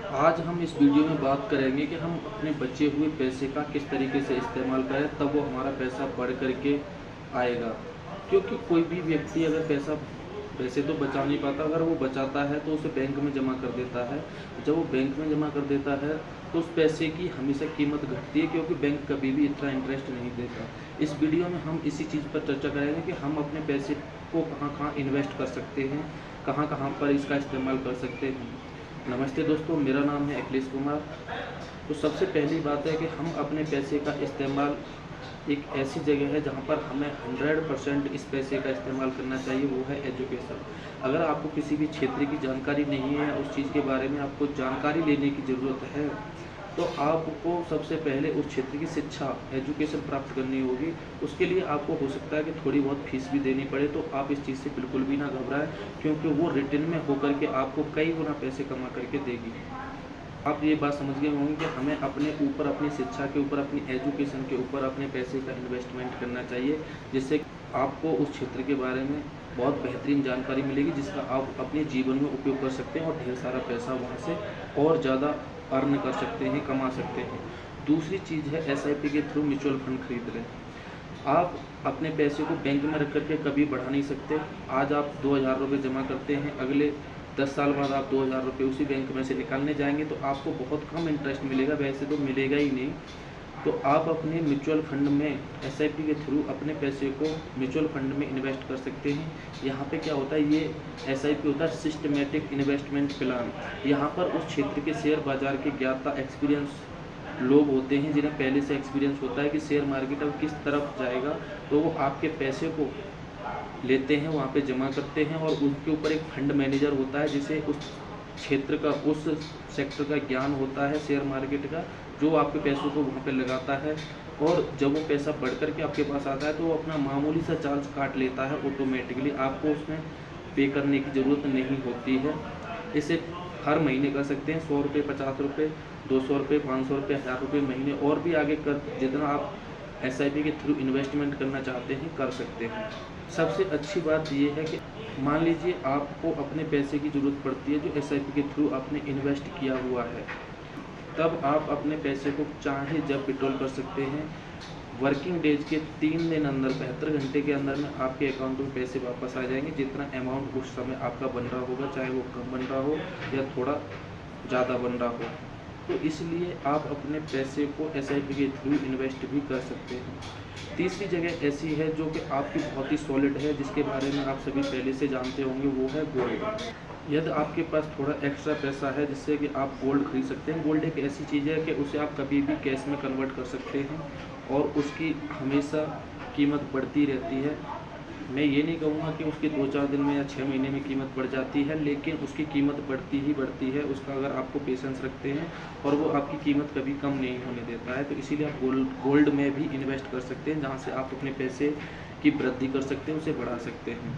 आज हम इस वीडियो में बात करेंगे कि हम अपने बचे हुए पैसे का किस तरीके से इस्तेमाल करें तब वो हमारा पैसा बढ़ कर के आएगा। क्योंकि कोई भी व्यक्ति अगर पैसा वैसे तो बचा नहीं पाता, अगर वो बचाता है तो उसे बैंक में जमा कर देता है। जब वो बैंक में जमा कर देता है तो उस पैसे की हमेशा कीमत घटती है, क्योंकि बैंक कभी भी इतना इंटरेस्ट नहीं देता। इस वीडियो में हम इसी चीज़ पर चर्चा करेंगे कि हम अपने पैसे को कहाँ कहाँ इन्वेस्ट कर सकते हैं, कहाँ कहाँ पर इसका इस्तेमाल कर सकते हैं। नमस्ते दोस्तों, मेरा नाम है अखिलेश कुमार। तो सबसे पहली बात है कि हम अपने पैसे का इस्तेमाल एक ऐसी जगह है जहाँ पर हमें 100% इस पैसे का इस्तेमाल करना चाहिए, वो है एजुकेशन। अगर आपको किसी भी क्षेत्र की जानकारी नहीं है, उस चीज़ के बारे में आपको जानकारी लेने की ज़रूरत है, तो आपको सबसे पहले उस क्षेत्र की शिक्षा एजुकेशन प्राप्त करनी होगी। उसके लिए आपको हो सकता है कि थोड़ी बहुत फीस भी देनी पड़े, तो आप इस चीज़ से बिल्कुल भी ना घबराएं, क्योंकि वो रिटर्न में होकर के आपको कई गुना पैसे कमा करके देगी। आप ये बात समझ गए होंगे कि हमें अपने ऊपर, अपनी शिक्षा के ऊपर, अपनी एजुकेशन के ऊपर अपने पैसे का इन्वेस्टमेंट करना चाहिए, जिससे आपको उस क्षेत्र के बारे में बहुत बेहतरीन जानकारी मिलेगी, जिसका आप अपने जीवन में उपयोग कर सकते हैं और ढेर सारा पैसा वहाँ से और ज़्यादा अर्न कर सकते हैं, कमा सकते हैं। दूसरी चीज़ है SIP के थ्रू म्यूचुअल फंड खरीद लें। आप अपने पैसे को बैंक में रख करके कभी बढ़ा नहीं सकते। आज आप 2000 रुपये जमा करते हैं, अगले 10 साल बाद आप 2000 रुपये उसी बैंक में से निकालने जाएंगे तो आपको बहुत कम इंटरेस्ट मिलेगा, वैसे तो मिलेगा ही नहीं। तो आप अपने म्यूचुअल फंड में SIP के थ्रू अपने पैसे को म्यूचुअल फंड में इन्वेस्ट कर सकते हैं। यहाँ पे क्या होता है, ये SIP होता है सिस्टमेटिक इन्वेस्टमेंट प्लान। यहाँ पर उस क्षेत्र के शेयर बाजार के ज्ञाता, एक्सपीरियंस लोग होते हैं, जिन्हें पहले से एक्सपीरियंस होता है कि शेयर मार्केट अब किस तरफ जाएगा, तो वो आपके पैसे को लेते हैं, वहाँ पे जमा करते हैं और उसके ऊपर एक फंड मैनेजर होता है जिसे उस क्षेत्र का, उस सेक्टर का ज्ञान होता है शेयर मार्केट का, जो आपके पैसों को वहाँ पे लगाता है। और जब वो पैसा बढ़ कर के आपके पास आता है तो वो अपना मामूली सा चार्ज काट लेता है ऑटोमेटिकली, आपको उसमें पे करने की ज़रूरत नहीं होती है। इसे हर महीने कर सकते हैं, 100 रुपये, 50 रुपये, 200 रुपये, 500 रुपये, 1000 रुपये महीने, और भी आगे कर जितना आप SIP के थ्रू इन्वेस्टमेंट करना चाहते हैं कर सकते हैं। सबसे अच्छी बात ये है कि मान लीजिए आपको अपने पैसे की ज़रूरत पड़ती है जो SIP के थ्रू आपने इन्वेस्ट किया हुआ है, तब आप अपने पैसे को चाहे जब विड्रॉल कर सकते हैं। वर्किंग डेज के 3 दिन अंदर, 72 घंटे के अंदर में आपके अकाउंट में पैसे वापस आ जाएंगे, जितना अमाउंट उस समय आपका बन रहा होगा, चाहे वो कम बन रहा हो या थोड़ा ज़्यादा बन रहा हो। तो इसलिए आप अपने पैसे को SIP के थ्रू इन्वेस्ट भी कर सकते हैं। तीसरी जगह ऐसी है जो कि आपकी बहुत ही सॉलिड है, जिसके बारे में आप सभी पहले से जानते होंगे, वो है गोल्ड। यदि आपके पास थोड़ा एक्स्ट्रा पैसा है जिससे कि आप गोल्ड खरीद सकते हैं। गोल्ड एक ऐसी चीज़ है कि उसे आप कभी भी कैश में कन्वर्ट कर सकते हैं और उसकी हमेशा कीमत बढ़ती रहती है। मैं ये नहीं कहूँगा कि उसके 2-4 दिन में या 6 महीने में कीमत बढ़ जाती है, लेकिन उसकी कीमत बढ़ती ही बढ़ती है, उसका अगर आपको पेशेंस रखते हैं, और वो आपकी कीमत कभी कम नहीं होने देता है। तो इसीलिए आप गोल्ड में भी इन्वेस्ट कर सकते हैं, जहाँ से आप अपने पैसे की वृद्धि कर सकते हैं, उसे बढ़ा सकते हैं।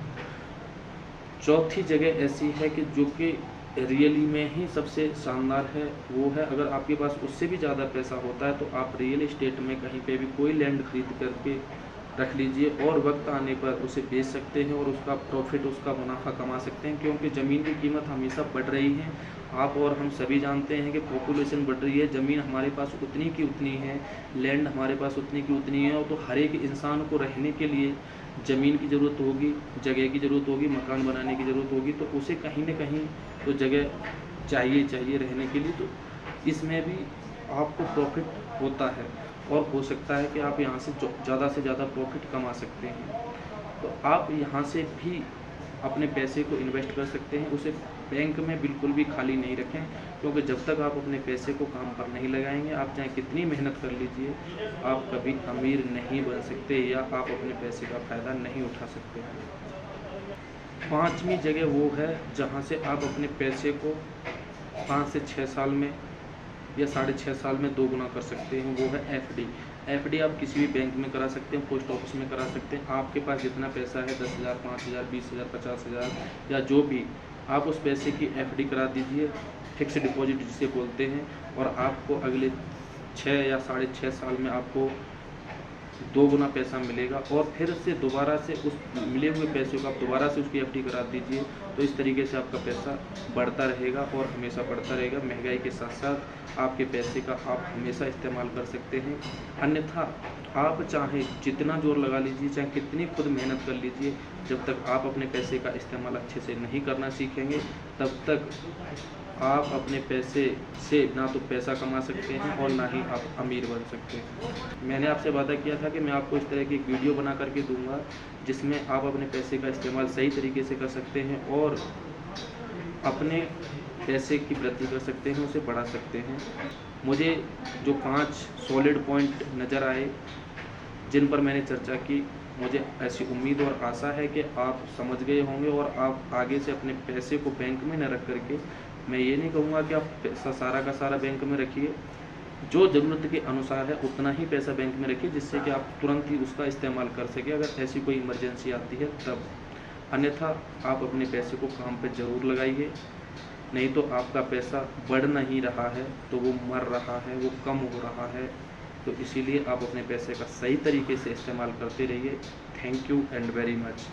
चौथी जगह ऐसी है कि जो कि रियली में ही सबसे शानदार है, वो है, अगर आपके पास उससे भी ज़्यादा पैसा होता है तो आप रियल एस्टेट में कहीं पे भी कोई लैंड खरीद करके रख लीजिए और वक्त आने पर उसे बेच सकते हैं और उसका प्रॉफिट, उसका मुनाफा कमा सकते हैं, क्योंकि ज़मीन की कीमत हमेशा बढ़ रही है। आप और हम सभी जानते हैं कि पॉपुलेशन बढ़ रही है, ज़मीन हमारे पास उतनी की उतनी है, लैंड हमारे पास उतनी की उतनी है, और तो हर एक इंसान को रहने के लिए ज़मीन की ज़रूरत होगी, जगह की ज़रूरत होगी, मकान बनाने की ज़रूरत होगी, तो उसे कहीं न कहीं तो जगह चाहिए रहने के लिए। तो इसमें भी आपको प्रॉफिट होता है और हो सकता है कि आप यहाँ से ज़्यादा से ज़्यादा प्रॉफिट कमा सकते हैं। तो आप यहाँ से भी अपने पैसे को इन्वेस्ट कर सकते हैं, उसे बैंक में बिल्कुल भी खाली नहीं रखें, क्योंकि जब तक आप अपने पैसे को काम पर नहीं लगाएंगे, आप चाहे कितनी मेहनत कर लीजिए, आप कभी अमीर नहीं बन सकते या आप अपने पैसे का फ़ायदा नहीं उठा सकते। पाँचवीं जगह वो है जहाँ से आप अपने पैसे को 5 से 6 साल में या 6.5 साल में 2 गुना कर सकते हैं, वो है FD। आप किसी भी बैंक में करा सकते हैं, पोस्ट ऑफिस में करा सकते हैं। आपके पास जितना पैसा है, 10,000, 5,000, 20,000, 50,000 या जो भी, आप उस पैसे की FD करा दीजिए, फिक्स डिपॉजिट जिसे बोलते हैं, और आपको अगले 6 या 6.5 साल में आपको 2 गुना पैसा मिलेगा, और फिर से दोबारा से उस मिले हुए पैसे को आप दोबारा से उसकी एफडी करा दीजिए। तो इस तरीके से आपका पैसा बढ़ता रहेगा और हमेशा बढ़ता रहेगा। महंगाई के साथ साथ आपके पैसे का आप हमेशा इस्तेमाल कर सकते हैं। अन्यथा आप चाहे जितना जोर लगा लीजिए, चाहे कितनी खुद मेहनत कर लीजिए, जब तक आप अपने पैसे का इस्तेमाल अच्छे से नहीं करना सीखेंगे, तब तक आप अपने पैसे से ना तो पैसा कमा सकते हैं और ना ही आप अमीर बन सकते हैं। मैंने आपसे वादा किया था कि मैं आपको इस तरह की एक वीडियो बना करके दूंगा, जिसमें आप अपने पैसे का इस्तेमाल सही तरीके से कर सकते हैं और अपने पैसे की वृद्धि कर सकते हैं, उसे बढ़ा सकते हैं। मुझे जो 5 सॉलिड पॉइंट नज़र आए, जिन पर मैंने चर्चा की, मुझे ऐसी उम्मीद और आशा है कि आप समझ गए होंगे और आप आगे से अपने पैसे को बैंक में न रख करके, मैं ये नहीं कहूँगा कि आप पैसा सारा का सारा बैंक में रखिए, जो ज़रूरत के अनुसार है उतना ही पैसा बैंक में रखिए, जिससे कि आप तुरंत ही उसका इस्तेमाल कर सकें अगर ऐसी कोई इमरजेंसी आती है तब। अन्यथा आप अपने पैसे को काम पे ज़रूर लगाइए, नहीं तो आपका पैसा बढ़ नहीं रहा है तो वो मर रहा है, वो कम हो रहा है। तो इसीलिए आप अपने पैसे का सही तरीके से इस्तेमाल करते रहिए। Thank you and very much.